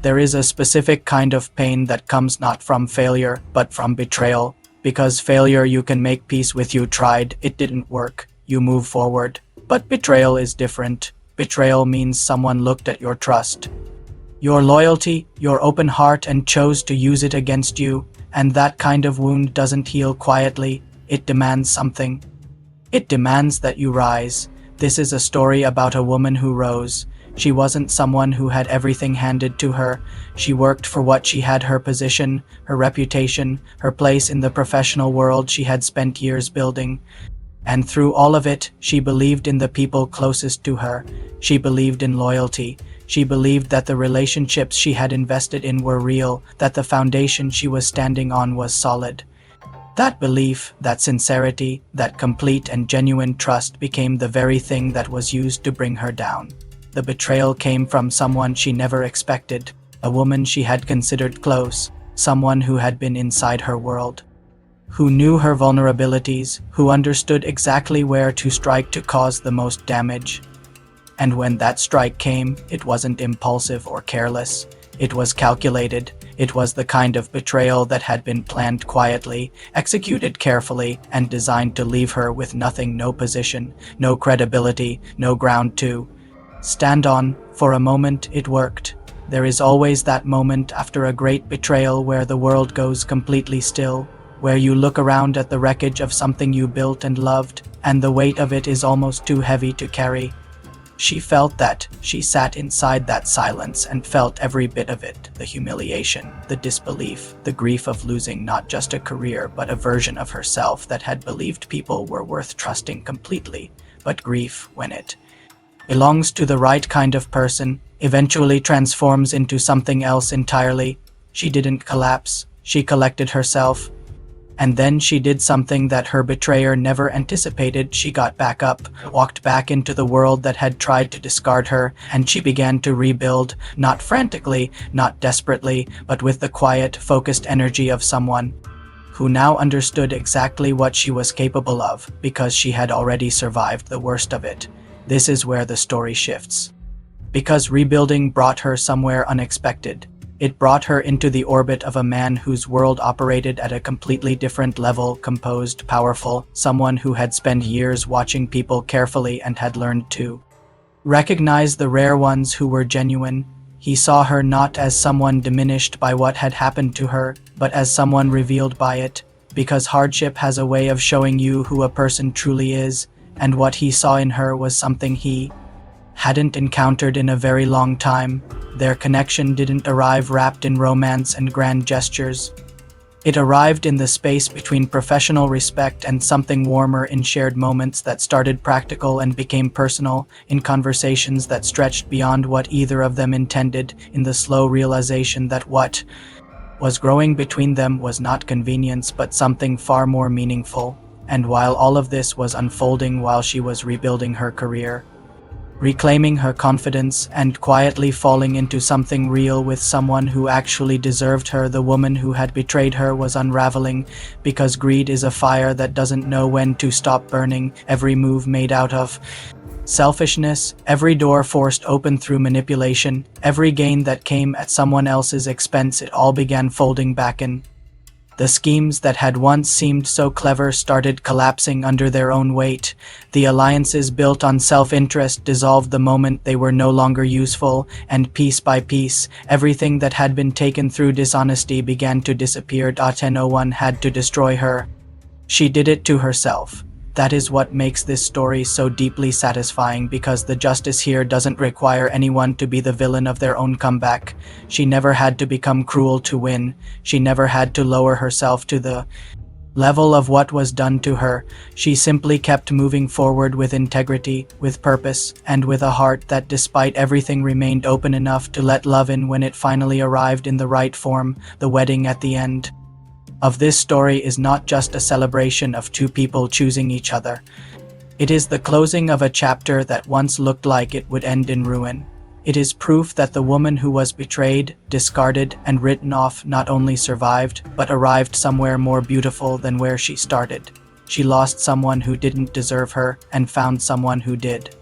There is a specific kind of pain that comes not from failure, but from betrayal. Because failure, you can make peace with. You tried, it didn't work, you move forward. But betrayal is different. Betrayal means someone looked at your trust, your loyalty, your open heart, and chose to use it against you. And that kind of wound doesn't heal quietly. It demands something. It demands that you rise. This is a story about a woman who rose. She wasn't someone who had everything handed to her. She worked for what she had: her position, her reputation, her place in the professional world she had spent years building. And through all of it, she believed in the people closest to her. She believed in loyalty. She believed that the relationships she had invested in were real, that the foundation she was standing on was solid. That belief, that sincerity, that complete and genuine trust became the very thing that was used to bring her down. The betrayal came from someone she never expected, a woman she had considered close, someone who had been inside her world, who knew her vulnerabilities, who understood exactly where to strike to cause the most damage. And when that strike came, it wasn't impulsive or careless. It was calculated. It was the kind of betrayal that had been planned quietly, executed carefully, and designed to leave her with nothing, no position, no credibility, no ground to stand on. For a moment, it worked. There is always that moment after a great betrayal where the world goes completely still, where you look around at the wreckage of something you built and loved, and the weight of it is almost too heavy to carry. She felt that. She sat inside that silence and felt every bit of it: the humiliation, the disbelief, the grief of losing not just a career but a version of herself that had believed people were worth trusting completely. But grief, when it belongs to the right kind of person, eventually transforms into something else entirely. She didn't collapse. She collected herself. And then she did something that her betrayer never anticipated. She got back up, walked back into the world that had tried to discard her, and she began to rebuild, not frantically, not desperately, but with the quiet, focused energy of someone who now understood exactly what she was capable of, because she had already survived the worst of it. This is where the story shifts. Because rebuilding brought her somewhere unexpected. It brought her into the orbit of a man whose world operated at a completely different level, composed, powerful, someone who had spent years watching people carefully and had learned to recognize the rare ones who were genuine. He saw her not as someone diminished by what had happened to her, but as someone revealed by it, because hardship has a way of showing you who a person truly is, and what he saw in her was something he hadn't encountered in a very long time. Their connection didn't arrive wrapped in romance and grand gestures. It arrived in the space between professional respect and something warmer, in shared moments that started practical and became personal, in conversations that stretched beyond what either of them intended, in the slow realization that what was growing between them was not convenience but something far more meaningful. And while all of this was unfolding, while she was rebuilding her career, reclaiming her confidence, and quietly falling into something real with someone who actually deserved her, the woman who had betrayed her was unraveling, because greed is a fire that doesn't know when to stop burning. Every move made out of selfishness, every door forced open through manipulation, every gain that came at someone else's expense, it all began folding back in. The schemes that had once seemed so clever started collapsing under their own weight. The alliances built on self-interest dissolved the moment they were no longer useful, and piece by piece, everything that had been taken through dishonesty began to disappear. No one had to destroy her. She did it to herself. That is what makes this story so deeply satisfying, because the justice here doesn't require anyone to be the villain of their own comeback. She never had to become cruel to win. She never had to lower herself to the level of what was done to her. She simply kept moving forward with integrity, with purpose, and with a heart that, despite everything, remained open enough to let love in when it finally arrived in the right form. The wedding at the end of this story is not just a celebration of two people choosing each other. It is the closing of a chapter that once looked like it would end in ruin. It is proof that the woman who was betrayed, discarded, and written off not only survived, but arrived somewhere more beautiful than where she started. She lost someone who didn't deserve her, and found someone who did.